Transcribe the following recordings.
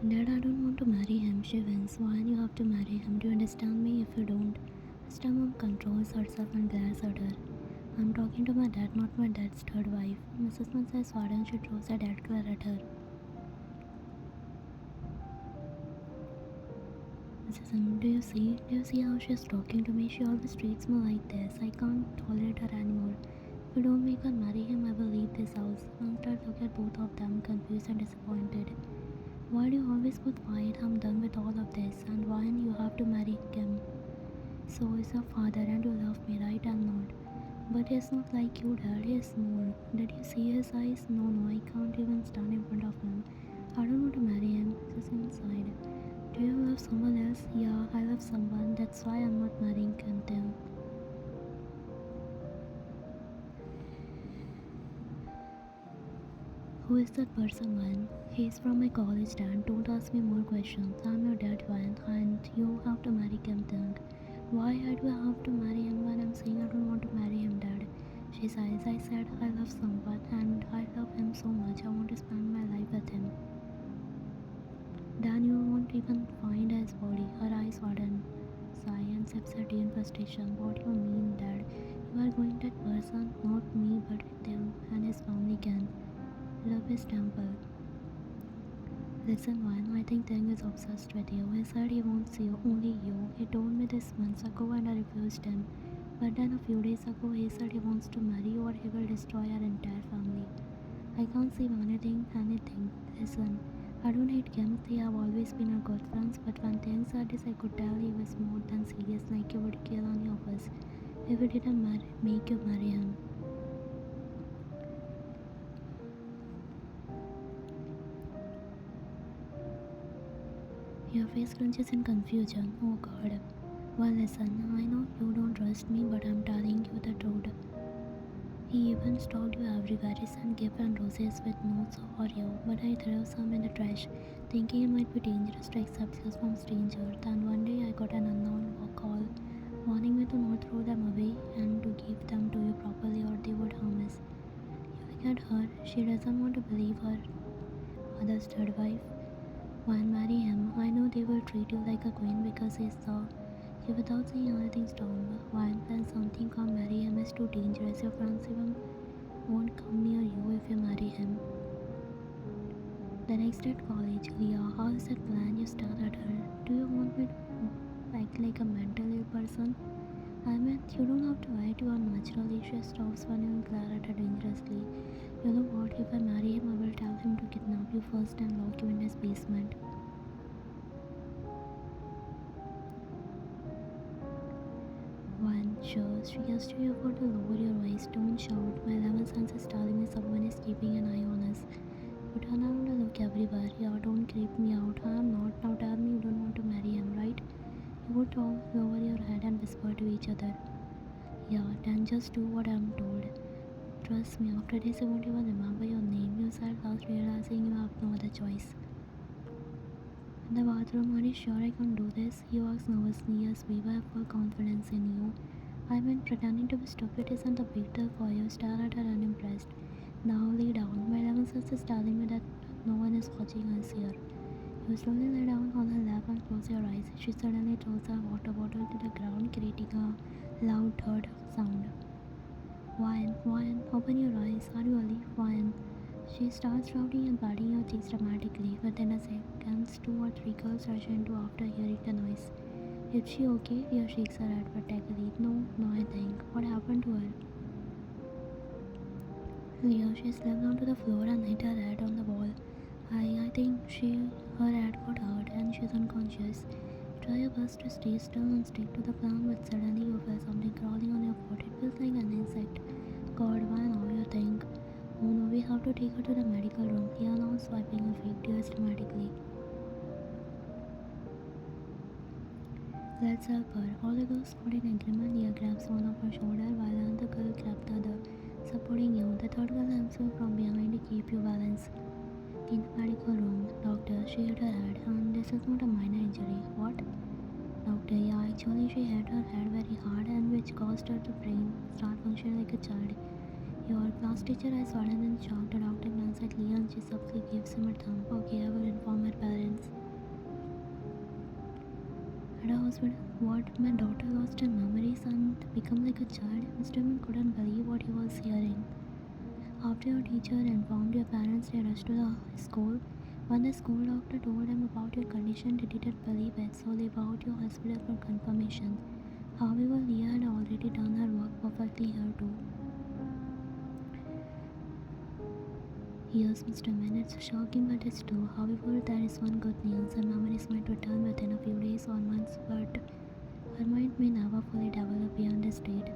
Dad, I don't want to marry him, she wins. Why you have to marry him? Do you understand me? If you don't. This time mom controls herself and glares at her. I'm talking to my dad, not my dad's third wife. Mrs. Mann says what and she throws a dad glare at her. Mrs. M, do you see how she's talking to me? She always treats me like this. I can't tolerate her anymore. If you don't make her marry him, I will leave this house. Mom starts looking at both of them, confused and disappointed. Why do you always both fight? I'm done with all of this. And why you have to marry him? So is your father and you love me, right? I'm not. But he's not like you, Dad. He's more. Did you see his eyes? No, I can't even stand in front of him. I don't want to marry him. Susan sighed. Do you love someone else? Yeah, I love someone. That's why I'm not marrying him. Who is that person, Van? He's from my college, Dad. Don't ask me more questions. I'm your dad, Van, and you have to marry Kim Tang. Why do I have to marry him when I'm saying I don't want to marry him, Dad? She sighs. I said I love someone and I love him so much. I want to spend my life with him. Dan, you won't even find his body. Her eyes widen. Sigh and sips her tea in frustration. What do you mean, Dad? You are going that person, not me, but with him and his family can. Love his temple. Listen, Van, I think Tang is obsessed with you. He said he wants you, only you. He told me this months ago and I refused him. But then a few days ago he said he wants to marry you or he will destroy our entire family. I can't see anything. Listen, I don't hate Kim. They have always been our good friends, but when things are this I could tell he was more than serious, like he would kill any of us if he didn't make you marry him. Your face crunches in confusion. Oh God. Well, listen, I know you don't trust me, but I'm telling you the truth. He even stalked you everywhere. He sent gifts and roses with notes for you, but I threw some in the trash, thinking it might be dangerous to accept gifts from strangers. Then one day I got an unknown call, warning me to not throw them away and to give them to you properly or they would harm us. You look at her. She doesn't want to believe her mother's third wife. Why marry him? I know they will treat you like a queen because he saw you without saying anything strong. Why plan something come marry him is too dangerous. Your friends even won't come near you if you marry him. The next day at college, Leah, how is that plan? You stare at her. Do you want me to act like a mentally ill person? I meant you don't have to write, you are naturally. She stops when you glare at her dangerously. You know what? If I marry him, I will tell him to kidnap you first and lock you in his basement. One, sure, she has to you for to lower your voice. Don't shout. My 11th sense is telling me someone is keeping an eye on us. You turn around and look everywhere. Yeah, don't creep me out. I am not. Now tell me you don't want to marry him, right? You would lower your head and whisper to each other. Yeah, then just do what I'm told. Trust me, after this you won't even remember your name. You said last realizing you have no other choice. In the bathroom, are you sure I can do this? He asks nervously. Yes, babe, I have full confidence in you. I mean, pretending to be stupid isn't a big deal for you. Stare at her unimpressed. Now lay down. My 11th sense is telling me that no one is watching us here. You slowly lay down on her lap and close your eyes. She suddenly throws her water bottle to the ground, creating a loud third sound. Wine, open your eyes. Are you alive? Wine. She starts shouting and patting her cheeks dramatically. Within a second, two or three girls rush into after hearing the noise. Is she okay? Leah shakes her head protectively. No, I think. What happened to her? Leah, she slipped onto the floor and hit her head on the wall. I think her head got hurt and she's unconscious. Try your best to stay still and stick to the plan, but suddenly you feel something crawling on your foot. It feels like an insect. God, why now you think? Oh no, we have to take her to the medical room. Leah now swiping her fake tears dramatically. Let's help her. All the girls nod in agreement. Leah grabs one of her shoulder while another girl grabs the other, supporting you. The third girl helps you from behind to keep you balanced. In the medical room, doctor, she hit her head and this is not a minor injury. What? Doctor, yeah, actually she hit her head very hard and which caused her to brain start functioning like a child. Your class teacher is sudden and shocked. The doctor glanced at Leon. She subtly gives him a thumb. Okay, I will inform her parents. At a hospital, what? My daughter lost her memories and become like a child. Mr. Min couldn't believe what he was hearing. After your teacher informed your parents, they rushed to the school. When the school doctor told them about your condition, they didn't believe it, so they brought you to hospital for confirmation. However, Leah had already done her work perfectly here too. Yes, Mr. Min, it's shocking but it's true. However, there is one good news. Her memories might return within a few days or months, but her mind may never fully develop beyond this date.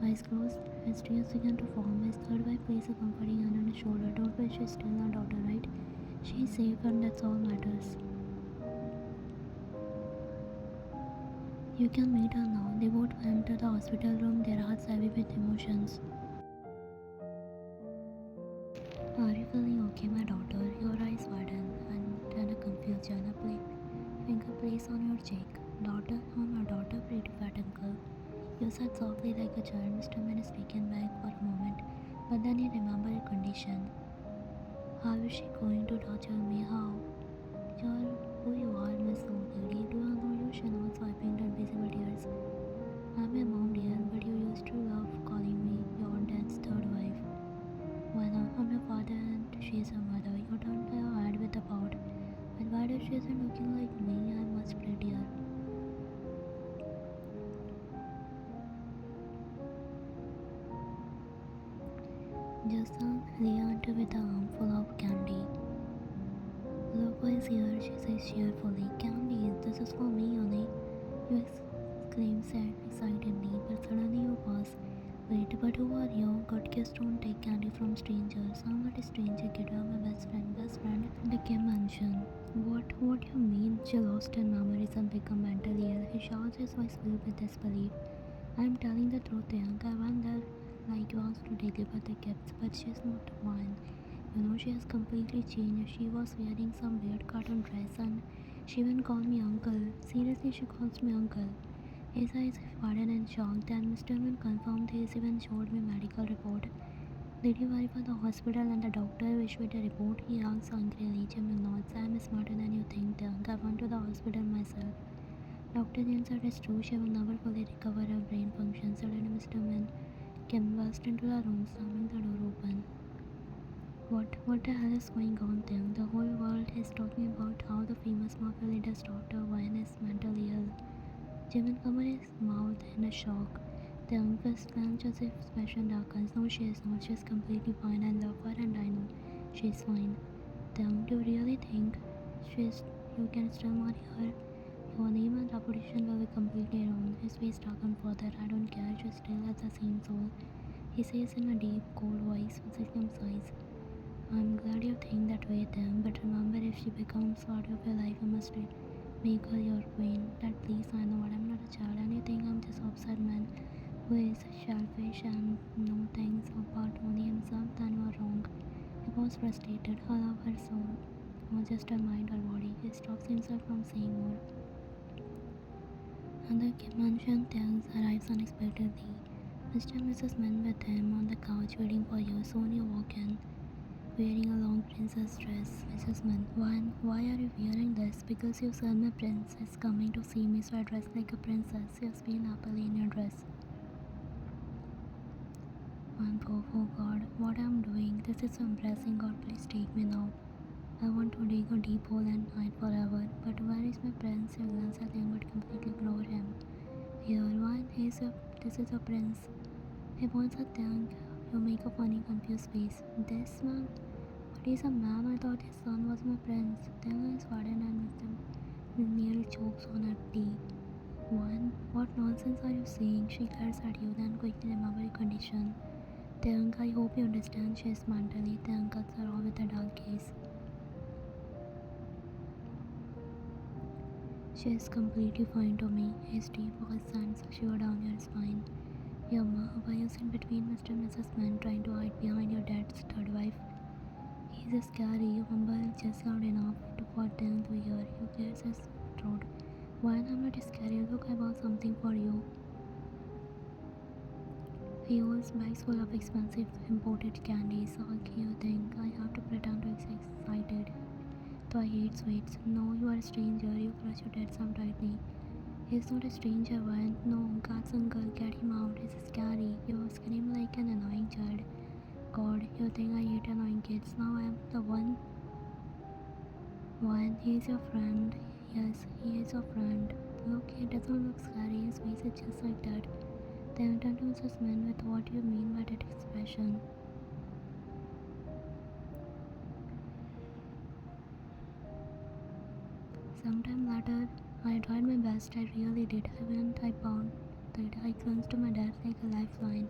Eyes closed, as tears began to form, his third wife placed a comforting hand on his shoulder. Don't worry, she's still our daughter, right? She's safe and that's all matters. You can meet her now. They both went to the hospital room, their hearts heavy with emotions. Are you feeling okay, my daughter? Your eyes widen and then a confusion. Finger placed on your cheek. Daughter, oh my daughter, pretty fat uncle. You said softly like a child. Mr. Man is taken back for a moment, but then he remembered her condition. How is she going to torture me? How? You're who you are, Miss Old Lady. Do I know you? She nods, wiping the invisible tears. I'm your mom, dear, but you used to love calling me your dad's third wife. Well, I'm your father and she's your mother. You turned your head with a pout. But why does she isn't looking like me? I'm much prettier. Just Leah entered with a armful of candy. Look who is here, she says cheerfully. Candy, this is for me, honey. You exclaim excitedly, but suddenly you pause. Wait, but who are you? Good kids don't take candy from strangers. I'm not a stranger, kid. I'm my best friend. Best friend? The Kim mentioned. What you mean? She lost her memories and become mentally ill. He shouts, his voice filled with disbelief. I'm telling the truth, young. I went there like you asked to deliver the gifts, but she's not one. You know, she has completely changed. She was wearing some weird cotton dress and she even called me uncle. Seriously, she calls me uncle. His eyes widened in shock. Then Mr. Min confirmed this, even showed me medical report. Did you verify the hospital and the doctor issued a report? He asked angrily. Jimmy nods. I am smarter than you think, Dunk. I went to the hospital myself. Dr. Jane said it's true. She will never fully recover her brain function. Suddenly Mr. Min Kim burst into the room, slamming the door open. What the hell is going on then? The whole world is talking about how the famous mafia leader's daughter Wayne is mentally ill. Jimin covered his mouth in a shock. The young fist clenched as if expression darkens. No, she is not. She is completely fine. I love her and I know she is fine. Then, do you really think you can still marry her? Your name and reputation will be completely ruined. His face darkened further. I don't care. She still has the same soul. He says in a deep, cold voice with Kim's eyes. I'm glad you think that way then, but remember if she becomes part of your life, you must make her your queen. That please, I know what I'm not a child and you think I'm this upset man who is selfish and know things about only himself, then you are wrong. He was frustrated. Her love, her soul, or just her mind or body. He stops himself from saying more. And the mansion Thanks arrives unexpectedly. Mr. and Mrs. Men with him on the couch waiting for you. Soon you walk in, wearing a long princess dress. Mrs. Man, why are you wearing this? Because you said my prince is coming to see me, so I dress like a princess. You spin happily in your dress. Man, oh God, what I'm doing? This is so embarrassing. God, please take me now. I want to dig a deep hole and hide forever. But where is my prince? You glance at him but completely ignore him. Here, why? This is a prince. He points at Tang. You make a funny, confused face. This man? But he's a man. I thought his son was my prince. Tang is widened and nearly chokes on her tea. What nonsense are you saying? She glares at you, then quickly remember your condition. Tang, I hope you understand she is mentally. Tang cuts her off with a dark gaze. She is completely fine to me. His deep voice sends a shiver down your spine. Yama, why you sit between Mr. and Mrs. Man trying to hide behind your dad's third wife? He's scary. You mumble just loud enough for them to hear. You clears his throat. Why I'm not scary? Look, I bought something for you. He holds bags full of expensive imported candies. Okay, you think I have to pretend to be excited? Though I hate sweets. No, you are a stranger. You crush your dad some tightly. He's not a stranger, one. No, God's uncle, get him out. He's scary. You scream like an annoying child. God, you think I hate annoying kids. Now I am the one. One, he is your friend. Yes, he is your friend. Look, he doesn't look scary. His face is just like that. Then turn to Mrs. Min with what you mean by that expression. Sometime later, I tried my best. I really did. I went, I bound that I clung to my dad like a lifeline.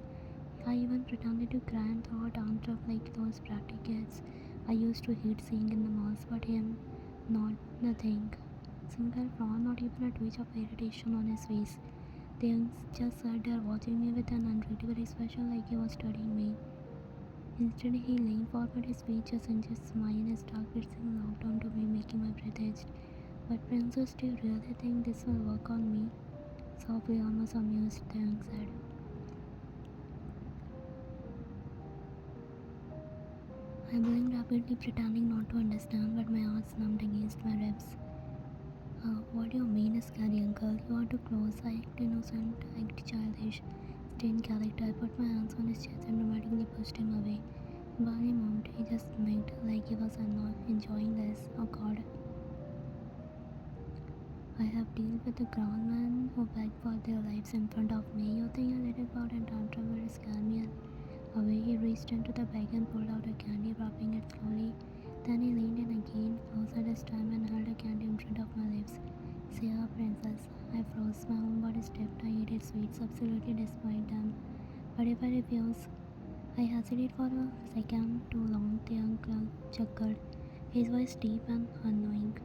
I even pretended to cry and throw a tantrum like those bratty kids I used to hate seeing in the malls, but him, not nothing. Single frown, not even a twitch of irritation on his face. They just sat there watching me with an unreadable expression like he was studying me. Instead, he leaned forward, his face just inches mine, his dark piercing locked onto me, making my breath itch. But Princess, do you really think this will work on me? Softly, almost amused, the young said. I blinked rapidly, pretending not to understand, but my heart numbed against my ribs. What do you mean, scary uncle? You are too close. I act innocent, act childish. Stay in character. I put my hands on his chest and dramatically pushed him away. Barney moved. He just smirked like he was not enjoying this. Oh God. I have dealt with the grown men who beg for their lives in front of me. You think a little bout and tantrum will scare me away? He reached into the bag and pulled out a candy, wrapping it slowly. Then he leaned in again, closer this time, and held a candy in front of my lips. See her, princess. I froze. My whole body stiffed. I hated sweets, absolutely despite them. But if I refuse, I hesitated for a second too long. The young clerk chuckled, his voice deep and annoying.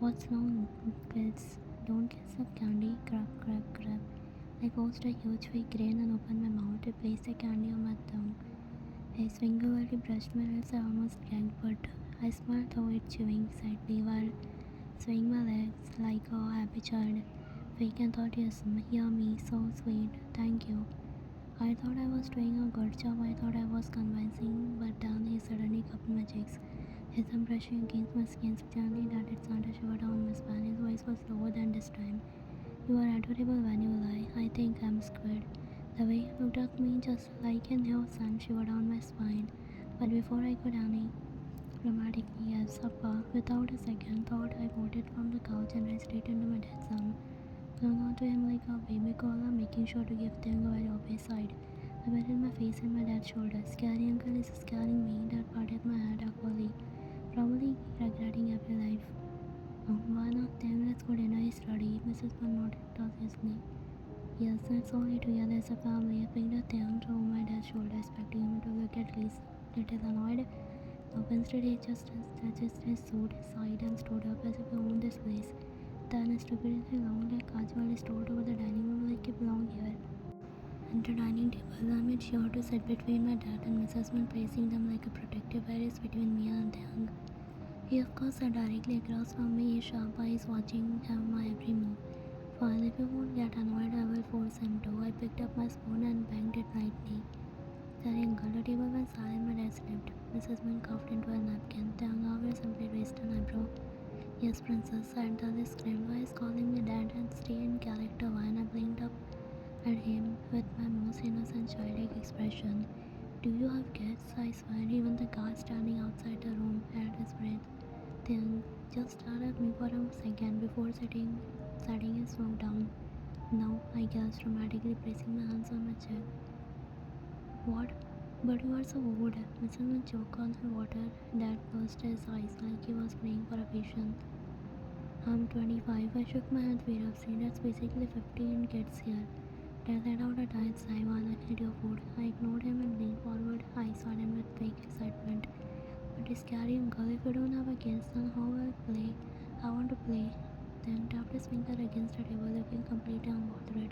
What's wrong, kids? Don't kiss up candy. Grab, grab, grab. I forced a huge fake grin and opened my mouth to place the candy on my tongue. His finger while brushed my lips, I almost gagged, but I smiled through it, chewing slightly while swaying my legs like a happy child. Fake and thought, yes, hear me, so sweet, thank you. I thought I was doing a good job, I thought I was convincing, but then he suddenly cupped my cheeks. His thumb brushing against my skin so gently that it sent a shiver down my spine. His voice was lower than this time. You are adorable when you lie. I think I'm squid. The way he looked at me just like a new sun shivered down my spine. But before I could any dramatically yes, Papa, without a second thought, I bolted from the couch and ran straight into my dad's arm. Clung onto him like a baby koala, making sure to give them a very obvious side. I buried my face in my dad's shoulder. Scary uncle is scaring me. Dad patted my head awkwardly, probably regretting every life. Why not then? Let's go dinner is ready. Mrs. Bunn nodded obviously. Yes, let's all eat together as a family. I picked a thing to my dad's shoulder, expecting him to look at least little annoyed. No, instead he just adjusted his suit, sighed, and stood up as if he owned this place. Then stupidly long like casually strolled over the dining room like he belonged here. At the dining table, I made sure to sit between my dad and Mrs. Mann, placing them like a protective barrier between me and the young. He of course sat directly across from me, his sharp eyes watching my every move. Fine, if you won't get annoyed, I will force him to. I picked up my spoon and banged it lightly. The uncle, the table went silent, my dad slipped. Mrs. Mann coughed into a napkin. The young hour simply raised an eyebrow. Yes, princess, and the screamed. Why is calling me dad and stay in character? Why? And I blinked up at him with my most innocent childlike expression. Do you have kids? I swear, even the guard standing outside the room held his breath. Then just stared at me for a second before setting his smoke down. No, I gasped, dramatically placing my hands on my chest. What? But you are so old. Mr. Man choked on her water. Dad closed his eyes like he was praying for a patient. I'm 25. I shook my head vigorously. That's basically 15 kids here. Dad let out a tired sigh while I ate your food. I ignored him and leaned forward, eyes widen with fake excitement. But it's scary, uncle. If you don't have a kids, then how will I play? I want to play. Then tapped his finger against the table, looking completely unbothered.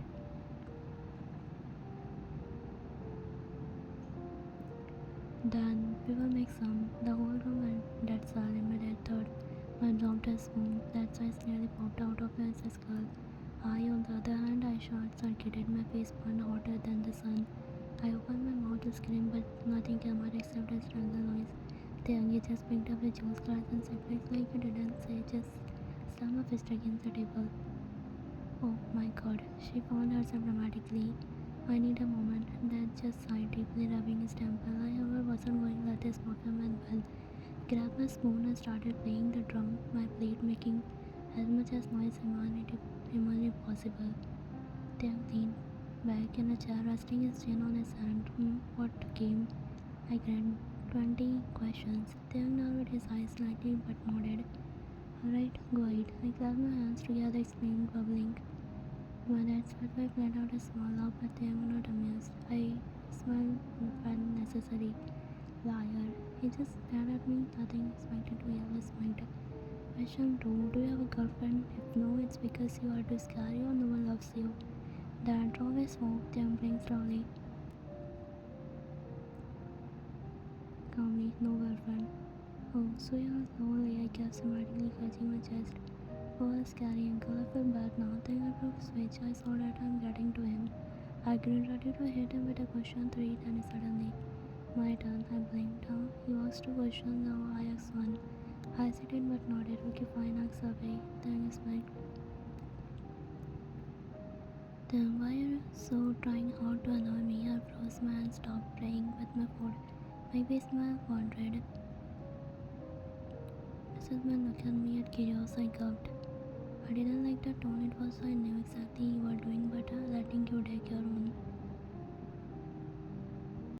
Then we will make some. The whole room went dead silent. My dad thought I dropped a spoon. That size nearly popped out of his skull. I, on the other hand, I short circuited. My face burned hotter than the sun. I opened my mouth to scream, but nothing came out except a strangled noise. Tiangi just picked up the juice glass and said, like you didn't say, just slam a fist against the table. Oh my god, she found herself dramatically. I need a moment. Dad just sighed deeply, rubbing his temple. I, however, wasn't going to let this muffin went well. Grabbed my spoon and started playing the drum, my plate making as much as noise humanly possible. Tiang leaned back in a chair, resting his chin on his hand. What game? I grinned. 20 questions. Tiang narrowed his eyes slightly but nodded. Alright, go ahead. I clapped my hands together, exclaimed, bubbling. My dad spat let out a small laugh, but Tiang was not amused. I smiled, felt necessary. Liar. He just stared at me, nothing expected to ever smiled. Question 2. Do you have a girlfriend? If no, it's because you are too scary or no one loves you. Dad drove his smoke, tumbling slowly. Calmly, no girlfriend. Oh, so you're lonely, I kept dramatically clutching my chest. Oh, scary uncle, I feel bad now. Think I broke switch. I saw that I'm getting to him. I grinned ready to hit him with a question 3, then suddenly. My turn, I blinked. You asked 2 questions, now I asked 1. I hesitated but nodded. Okay, fine, ask away. Then I smiled. Then why are you so trying hard to annoy me? I froze my hand, stopped playing with my food. My face smile wandered. Mrs. Man looked at me at curious. I gulped. I didn't like the tone it was, so I knew exactly you were doing, but letting you take your own.